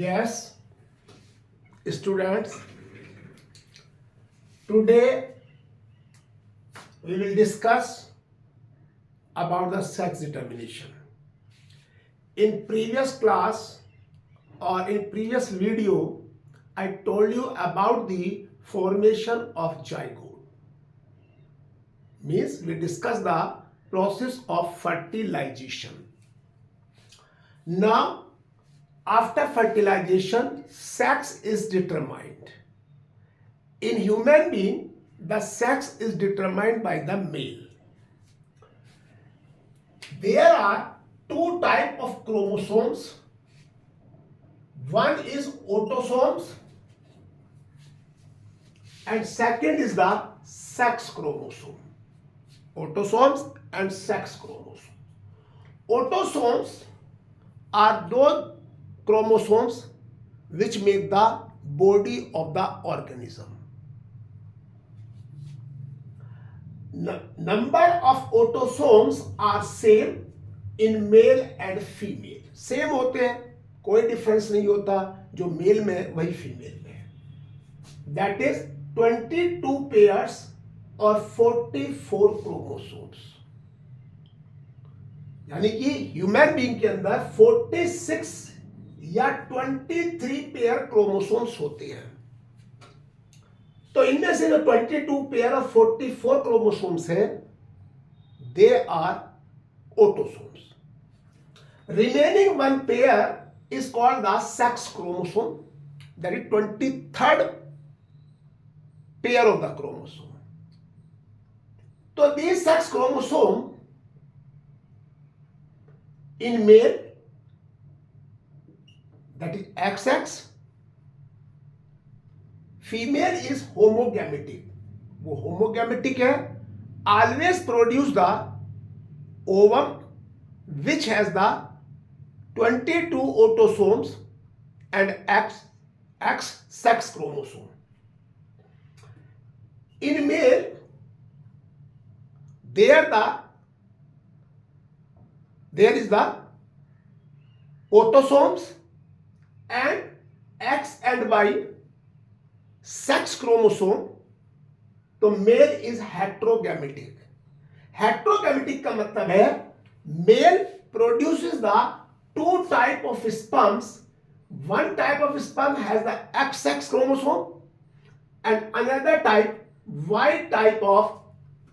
Yes, students, today we will discuss about the sex determination. In previous class or in previous video, I told you about the formation of zygote. Means we discussed the process of fertilization. Now, after fertilization, sex is determined. In human being, the sex is determined by the male. There are two types of chromosomes. One is autosomes and second is the sex chromosome. Autosomes and sex chromosome. Autosomes are those chromosomes which make the body of the organism. Number of autosomes are same in male and female. Same होते हैं, कोई difference नहीं होता, जो mail में है वही female में है. दैट इज 22 पेयर्स और 44 क्रोमोसोम्स. यानी कि ह्यूमन बीइंग के अंदर 46 या 23 पेयर क्रोमोसोम्स होते हैं. तो इनमें से जो 22 पेयर और 44 क्रोमोसोम्स है, they are autosomes. Remaining one pair is called the sex chromosome, that is 23rd pair of the chromosome. तो this sex chromosome in male, that is XX, female is homogametic. वो homogametic है, always produce the ovum which has the 22 autosomes and X sex chromosome. In male there is the autosomes and X and Y sex chromosome. तो male is heterogametic. Heterogametic का मतलब है male produces the two type of sperms. One type of sperm has the X sex chromosome and another type Y type of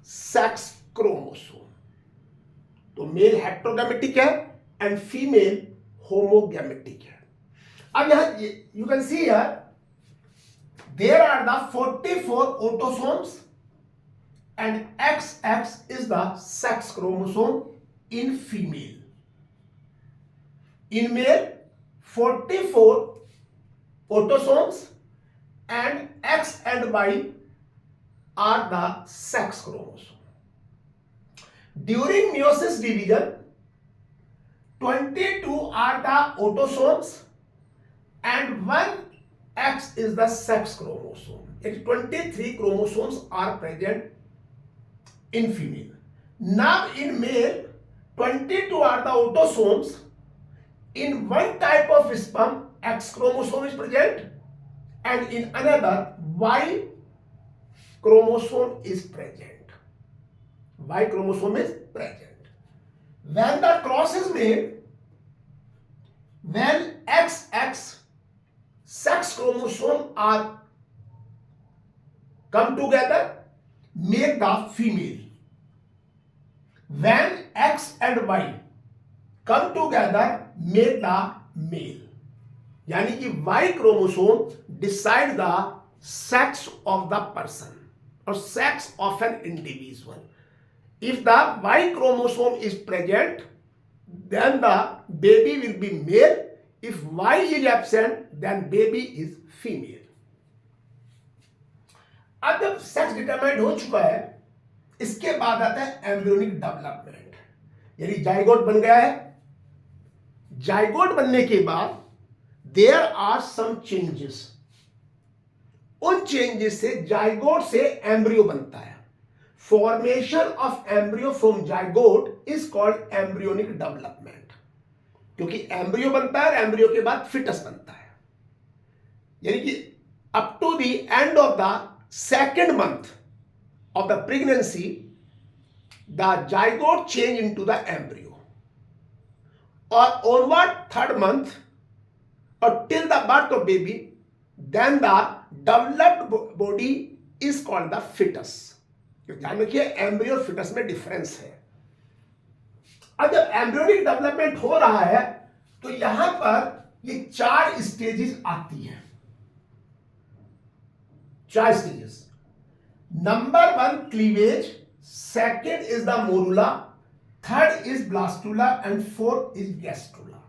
sex chromosome. तो mail हेट्रोगैमेटिक है and female homogametic है. अब यहां you can see here there are the 44 autosomes and XX is the sex chromosome in female. In male 44 autosomes and X and Y are the sex chromosome. During meiosis division 22 are the autosomes and 1 X is the sex chromosome. 23 chromosomes are present in female. Now in male 22 are the autosomes. In one type of sperm X chromosome is present and in another Y chromosome is present. Y chromosome is present. When the cross is made, when XX sex chromosome are come together, make the female. When X and Y come together, make the male. यानी कि Y chromosome decide the sex of the person or sex of an individual. If the Y chromosome is present, then the baby will be male. If Y is absent, then baby is female. अब जब sex determined हो चुका है, इसके बाद आता है embryonic development. यानी जाइगोट बन गया है. जाइगोट बनने के बाद देयर आर सम चेंजेस. उन चेंजेस से जाइगोट से एम्ब्रियो बनता है. Formation of embryo from zygote is called embryonic development. क्योंकि एम्ब्रियो बनता है, एम्ब्रियो के बाद फिटस बनता है. यानी कि up to the end of the second month of the pregnancy the zygote change into the embryo, और onward third month or till the birth of baby, then the developed body is called the fetus. ध्यान रखिए embryo और foetus में difference है। अब जब embryonic development हो रहा है तो यहां पर ये 4 स्टेजेस आती हैं, 4 stages. Number 1 cleavage, second is the morula, third is blastula and fourth is gastrula.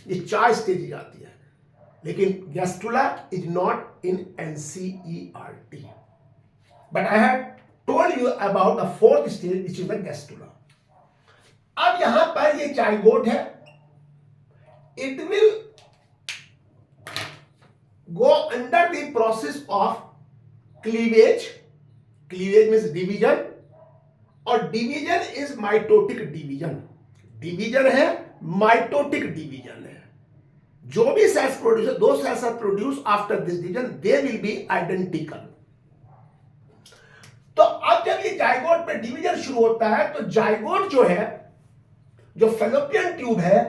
ये 4 स्टेजेस आती है, लेकिन gastrula is not in NCERT, but I have told you about the fourth stage which is the gastrula. अब यहां पर ये zygote है, it will go under the process of cleavage, cleavage means division, और division is mitotic division. Division है, mitotic division है। जो भी सेल्स प्रोड्यूस, दो cells are produce after this division, they will be identical. तो अब जब ये जाइगोट में डिवीजन शुरू होता है तो जाइगोट जो है, जो फेलोपियन ट्यूब है,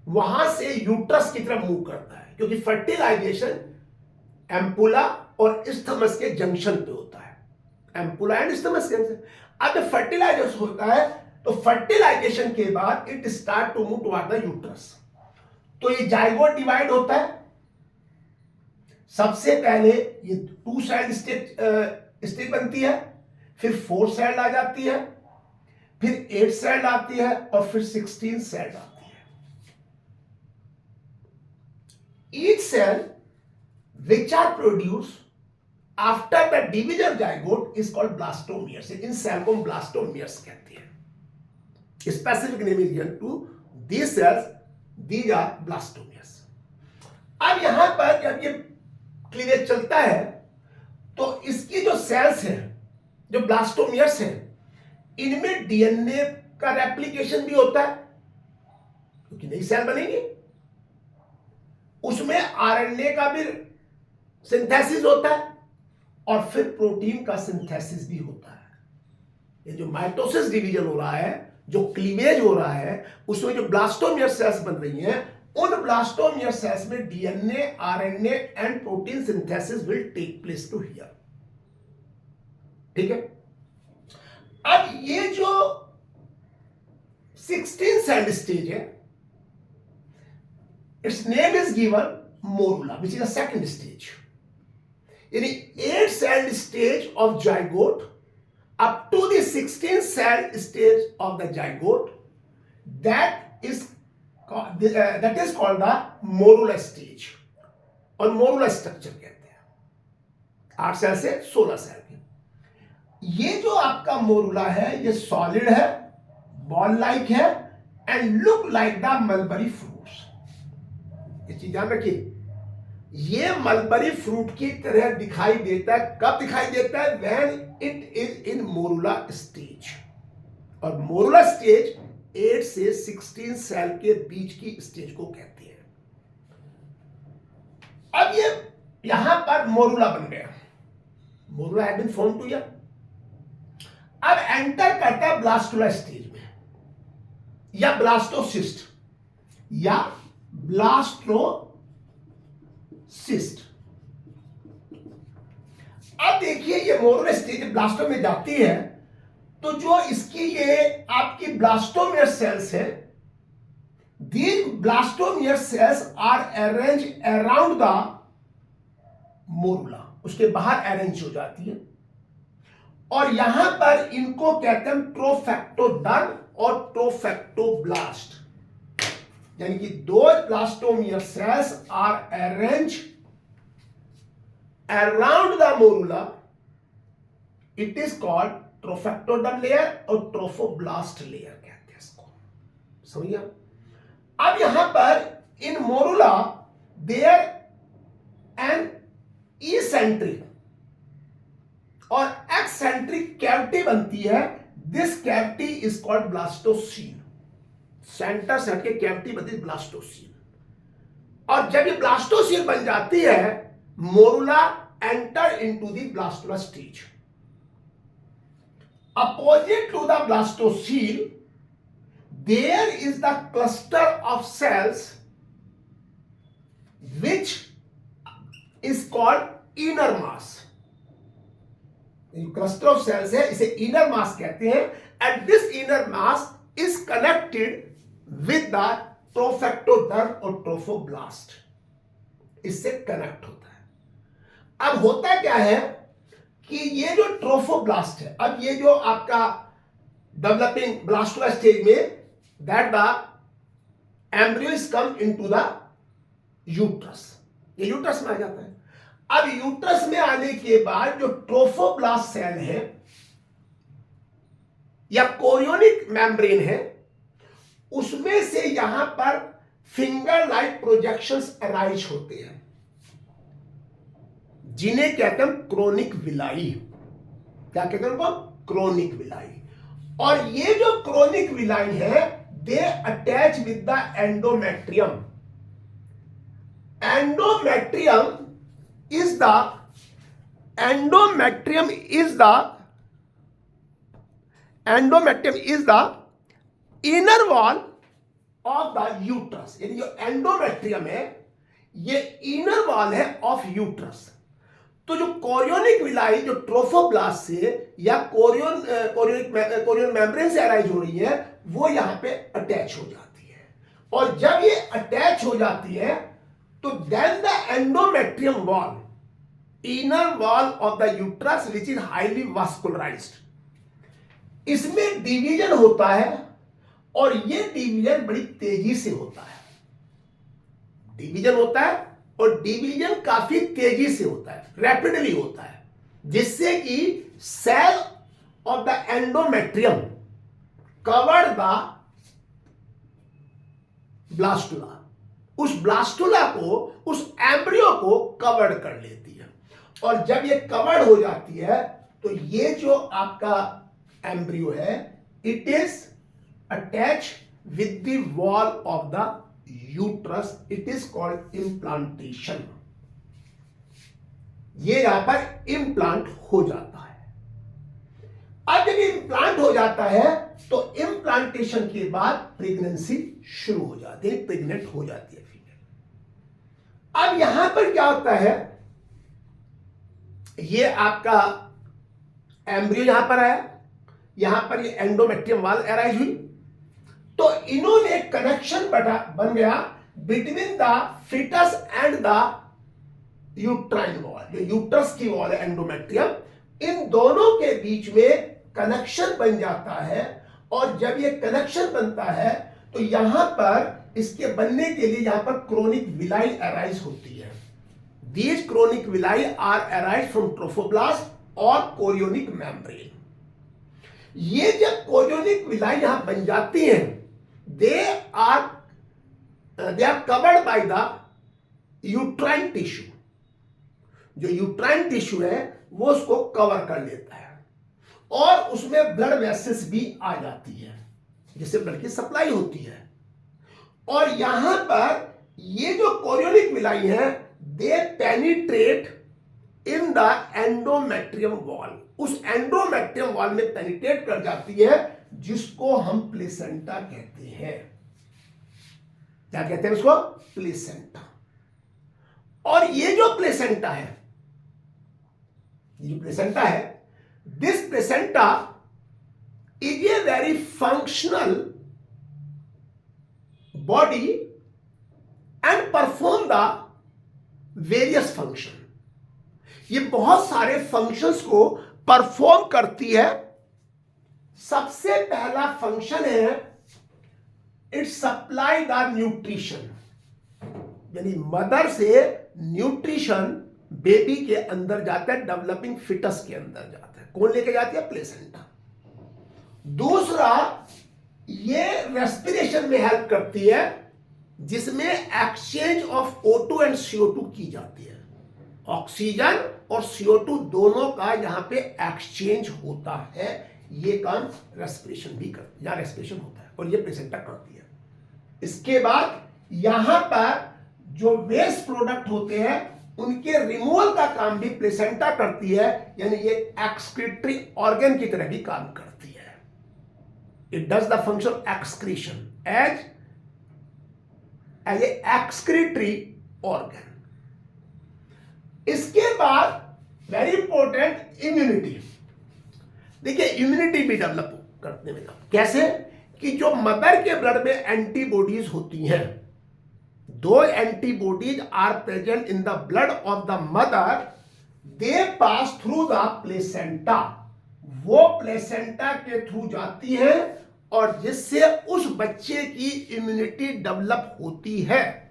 वहां से यूट्रस की तरफ मूव करता है, क्योंकि फर्टिलाइजेशन एम्पुला और इस्थमस के जंक्शन पे होता है। एम्पुला एंड इस्थमस के जंक्शन। अब जब फर्टिलाइजेशन होता है तो फर्टिलाइजेशन के बाद it start to move toward the uterus. तो ये जाइगोट डिवाइड होता है। सबसे पहले ये 2 सेल स्टेज बनती है, फिर 4 सेल आ जाती है, फिर 8 सेल आती है, और फिर 16 सेल आती है। Each cell which are produced after the division zygote is called blastomeres. इन सेल को हम blastomeres कहते हैं। Specific name is given to these cells, these are blastomeres. अब यहां पर जब ये क्लीवेज चलता है तो इसकी जो सेल्स हैं, जो ब्लास्टोमियर्स हैं, इनमें डीएनए का रेप्लिकेशन भी होता है, क्योंकि नई सेल बनेगी। उसमें आरएनए का भी सिंथेसिस होता है, और फिर प्रोटीन का सिंथेसिस भी होता है। ये जो माइटोसिस डिवीजन हो रहा है, जो क्लीवेज हो रहा है, उसमें जो ब्लास्टोमियर सेल्स बन रही हैं, उन ब्लास्टोमियर सेल्स में DNA, RNA and protein synthesis will take place to here. ठीक है। अब ये जो 16 सेल स्टेज है, it's name is given morula, which is the second stage. यानी 8 cell stage of zygote up to the 16 cell stage of the zygote, that is called the morula stage, और morula structure कहते हैं। 8 cell से 16 cell के। ये जो आपका morula है, ये सॉलिड है, बॉल लाइक है, and look like the mulberry fruits. ये चीज ध्यान रखिए, ये मलबरी फ्रूट की तरह दिखाई देता है। कब दिखाई देता है? When it is in morula stage. और मोरुला स्टेज 8 से 16 सेल के बीच की स्टेज को कहते हैं। अब ये यहां पर मोरुला बन गया, morula have been form to here. अब एंटर करता है ब्लास्टुला स्टेज में, या ब्लास्टोसिस्ट, या ब्लास्टोसिस्ट। अब देखिए, ये मोरुला स्टेज ब्लास्टो में जाती है तो जो इसकी ये आपकी ब्लास्टोमियर सेल्स है, these blastomere cells are arrange around the morula, उसके बाहर अरेंज हो जाती है। और यहां पर इनको कहते हैं ट्रोफैक्टोडर्म और ट्रोफैक्टोब्लास्ट, यानी कि 2 blastomere cells are arrange around the morula. It is called trophectoderm layer और ट्रोफोब्लास्ट लेयर कहते हैं इसको। समझिए। अब यहां पर in morula there an eccentric और एक्सेंट्रिक कैविटी बनती है। This cavity is called blastocoel. Centre से हटके कैविटी बनती है ब्लास्टोसील। और जब ये ब्लास्टोसील बन जाती है morula enter into the blastula stage. Opposite to the blastocele, there is the cluster of cells which is called inner mass. Cluster of cells है, इसे इनर मास कहते हैं, and this inner mass is connected with the trophectoderm और trophoblast, इससे connect होता है। अब होता क्या है कि ये जो ट्रोफोब्लास्ट है, अब ये जो आपका डेवलपिंग ब्लास्टुला स्टेज में, that the embryo is come into the uterus, ये यूट्रस में आ जाता है। अब यूट्रस में आने के बाद जो ट्रोफोब्लास्ट सेल है या कोरियोनिक मेम्ब्रेन है, उसमें से यहां पर फिंगर लाइक प्रोजेक्शंस अराइज होते हैं, जिन्हें कहते हैं क्रोनिक विलाई। क्या कहते हैं उनको? Chronic villi. और ये जो क्रोनिक विलाई है, दे attach with the endometrium. Endometrium is the endometrium is the inner wall of the uterus। यानी जो एंडोमेट्रियम है ये इनर वॉल है ऑफ यूट्रस। तो जो कोरियोनिक विलाई जो ट्रोफोब्लास्ट से या कोरियन मेम्ब्रेन से अराइज हो रही है, वो यहां पे अटैच हो जाती है। और जब ये अटैच हो जाती है तो then the endometrium wall, inner wall of the uterus which is highly vascularized, इसमें डिवीजन होता है, और ये डिवीजन बड़ी तेजी से होता है। डिवीजन होता है और डिवीजन काफी तेजी से होता है, रैपिडली होता है, जिससे कि cell of the endometrium cover the blastula, उस ब्लास्टुला को, उस एम्ब्रियो को कवर कर लेती है। और जब ये कवर हो जाती है तो ये जो आपका एम्ब्रियो है, it is attach with the wall of the uterus, it is called implantation. ये यहां पर इम्प्लांट हो जाता है। अब जब इम्प्लांट हो जाता है तो इम्प्लांटेशन के बाद प्रेगनेंसी शुरू हो जाती है, प्रेग्नेंट हो जाती है फीमेल। अब यहां पर क्या होता है, ये आपका एम्ब्रियो यहां पर आया, यहां पर ये एंडोमेट्रियम वॉल अराइज हुई, तो इन्होंने एक कनेक्शन बन गया between the fetus and the uterine wall. जो यूट्रस की वॉल है एंडोमेट्रियम, इन दोनों के बीच में कनेक्शन बन जाता है। और जब ये कनेक्शन बनता है तो यहां पर इसके बनने के लिए यहां पर क्रोनिक विलाई अराइज होती है। These chronic villi are arise from trophoblast और कोरियोनिक मेम्ब्रेन। ये जब कोरियोनिक विलाई यहां बन जाती हैं, they are covered by the uterine tissue. जो यूट्राइन टिश्यू है वो उसको कवर कर लेता है, और उसमें ब्लड वेसल्स भी आ जाती है, जिससे ब्लड की सप्लाई होती है। और यहां पर ये जो कोरियोनिक विलाई है, they penetrate in the endometrium wall. उस एंडोमेट्रियम वॉल में पेनिट्रेट कर जाती है, जिसको हम प्लेसेंटा कहते हैं। क्या कहते हैं उसको? प्लेसेंटा। और ये जो प्लेसेंटा है, ये जो प्लेसेंटा है, this placenta is a very functional body and perform the various function। ये बहुत सारे फंक्शंस को परफॉर्म करती है। सबसे पहला फंक्शन है इट सप्लाई द न्यूट्रिशन, यानी मदर से न्यूट्रिशन बेबी के अंदर जाता है, डेवलपिंग फिटस के अंदर जाता है। कौन लेके जाती है? प्लेसेंटा। दूसरा, ये रेस्पिरेशन में हेल्प करती है, जिसमें exchange of O2 and CO2 की जाती है। ऑक्सीजन और CO2 दोनों का यहां पे एक्सचेंज होता है। ये काम रेस्पिरेशन भी करती है, रेस्पिरेशन होता है, और ये प्लेसेंटा करती है। इसके बाद यहां पर जो वेस्ट प्रोडक्ट होते हैं उनके रिमूवल का काम भी प्लेसेंटा करती है, यानी ये एक्सक्रीटरी ऑर्गन की तरह भी काम करती है. It does the function excretion as a excretory organ. इसके बाद वेरी इंपॉर्टेंट इम्यूनिटी. देखिए इम्यूनिटी भी डेवलप करने में कैसे कि जो मदर के ब्लड में एंटीबॉडीज होती हैं, दो antibodies are present in the blood of the mother, they pass through the placenta. वो प्लेसेंटा के थ्रू जाती है और जिससे उस बच्चे की इम्यूनिटी डेवलप होती है.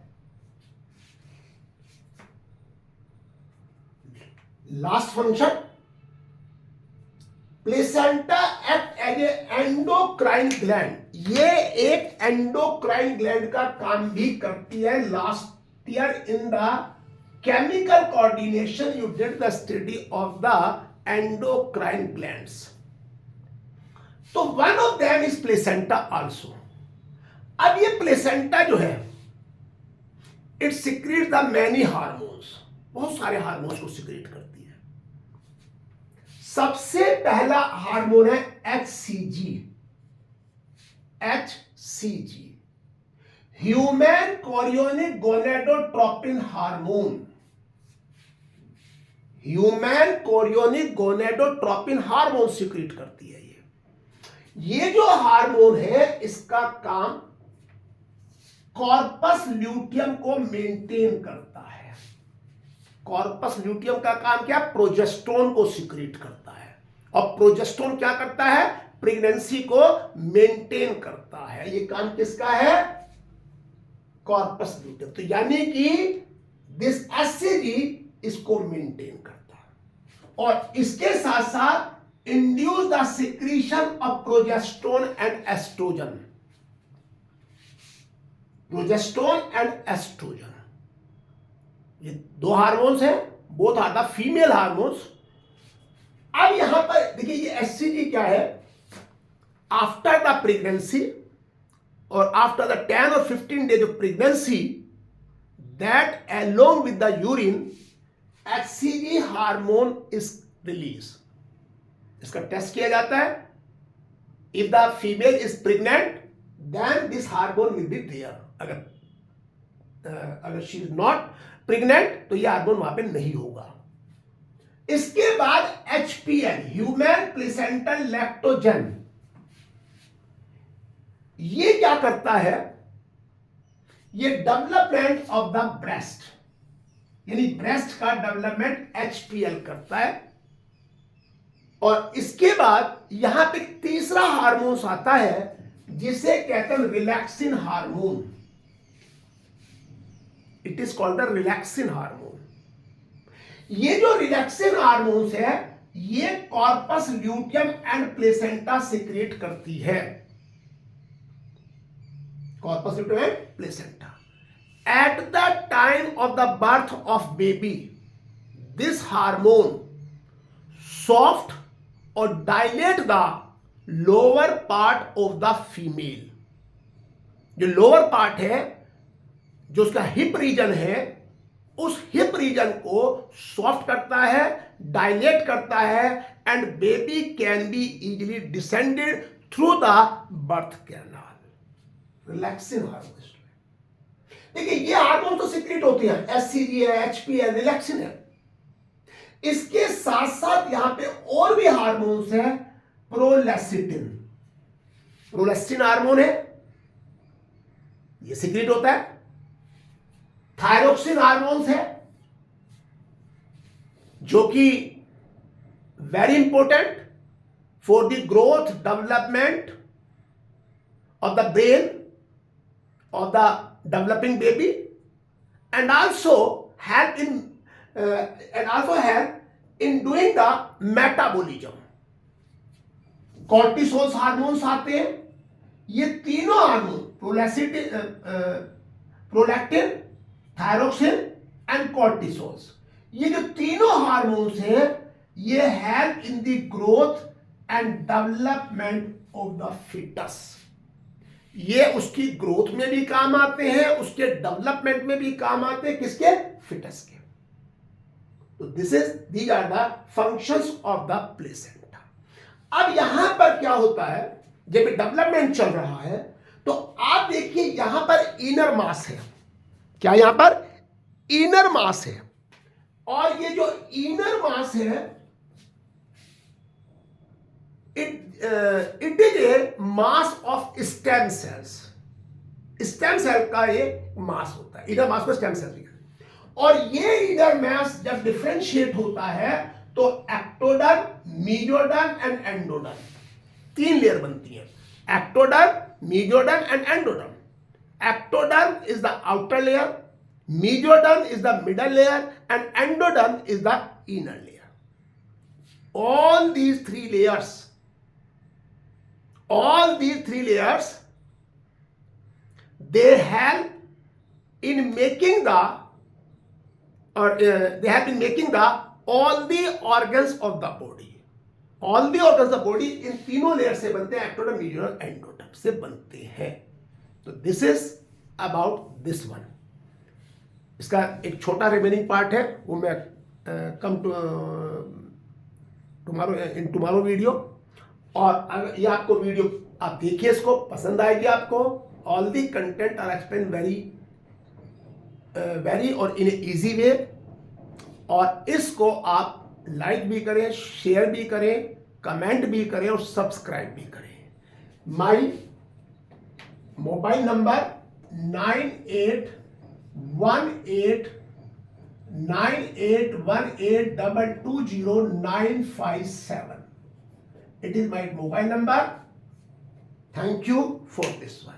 Last function, placenta act as a endocrine gland. ये एक एंडोक्राइन ग्लैंड का काम भी करती है. Last year in the chemical coordination you did the study of the endocrine glands. तो one of them is placenta also. अब ये प्लेसेंटा जो है it secrete the many hormones, बहुत सारे हार्मोन्स को सिक्रीट करती है. सबसे पहला हार्मोन है HCG. HCG human chorionic gonadotropin hormone. Human chorionic gonadotropin hormone secrete करती है. ये जो हार्मोन है इसका काम कॉर्पस ल्यूटियम को मेंटेन करता है. कॉर्पस ल्यूटियम का काम क्या, प्रोजेस्टेरोन को सिक्रीट करता है. और प्रोजेस्टेरोन क्या करता है, प्रेगनेंसी को मेंटेन करता है. ये काम किसका है, कॉर्पस ल्यूटियम. तो यानी कि दिस HCG इसको मेंटेन करता है. और इसके साथ साथ induce the secretion of progesterone and estrogen. Progesterone and estrogen ये दो हार्मोन्स हैं, both are the female hormones. अब यहां पर देखिए ये HCG क्या है, आफ्टर द प्रेगनेंसी और आफ्टर द 10 और 15 days of pregnancy, that along with the urine HCG hormone is release. इसका टेस्ट किया जाता है. If the female is pregnant then this hormone will be there. अगर शी इज नॉट प्रेग्नेंट तो यह hormone वहां पे नहीं होगा. इसके बाद HPL ह्यूमन प्लेसेंटल लैक्टोजन. ये क्या करता है, ये डेवलपमेंट ऑफ द ब्रेस्ट, यानी ब्रेस्ट का डेवलपमेंट HPL करता है. और इसके बाद यहां पे तीसरा हार्मोन आता है जिसे कहते हैं relaxin hormone. It is called the relaxin hormone. ये जो रिलैक्सिन हार्मोन्स है ये corpus luteum and placenta secrete करती है. Corpus luteum and placenta. At the time of the birth of baby this hormone soft और dilate the lower part of the female. जो lower part है, जो उसका hip reason है, उस hip reason को सॉफ्ट करता है, डायलेट करता है, and baby can be easily descended through the birth canal. Relaxin hormone. देखिए ये हार्मोन तो सिक्रेट होती है, HCG है, HPL, रिलैक्सिन है. इसके साथ साथ यहां पे और भी हार्मोन्स हैं. प्रोलेसिटिन. प्रोलेसिटिन हार्मोन है, ये सिक्रेट होता है. थायरोक्सिन हार्मोन्स है जो कि very important for the growth development of the brain of the developing baby, and also help in doing the metabolism. cortisol hormones आते हैं. ये तीनों hormone prolactin, thyroxine and cortisols, ये जो तीनों हार्मोन्स हैं ये help in the growth and development of the fetus. ये उसकी ग्रोथ में भी काम आते हैं, उसके डेवलपमेंट में भी काम आते हैं. किसके, फिटस के. तो these are the functions of the placenta. अब यहां पर क्या होता है, जब डेवलपमेंट चल रहा है तो आप देखिए यहां पर इनर मास है, क्या यहां पर इनर मास है, और ये जो इनर मास है it is a mass of stem cells. Stem cell का ये मास होता है, इनर मास को स्टेम सेल लिखा है. और ये इनर मास जब डिफरेंशिएट होता है तो ectoderm, mesoderm and endoderm, 3 layer बनती है. Ectoderm, mesoderm and endoderm. Ectoderm is the outer layer, mesoderm is the middle layer, and endoderm is the inner layer. All these three layers, they help in making the they have been making the all the organs of the body. All the organs of the body इन तीनों layer से बनते हैं, ectoderm, mesoderm, endoderm से बनते हैं. तो this is about this one. इसका एक छोटा रिमेनिंग पार्ट है, वो मैं कम टुमारो वीडियो. और अगर ये आपको वीडियो आप देखिए, इसको पसंद आएगी आपको. All the content are explain very और इन इजी वे. और इसको आप लाइक भी करें, शेयर भी करें, कमेंट भी करें और सब्सक्राइब भी करें. My mobile number 9818220957. It is my mobile number. Thank you for this one.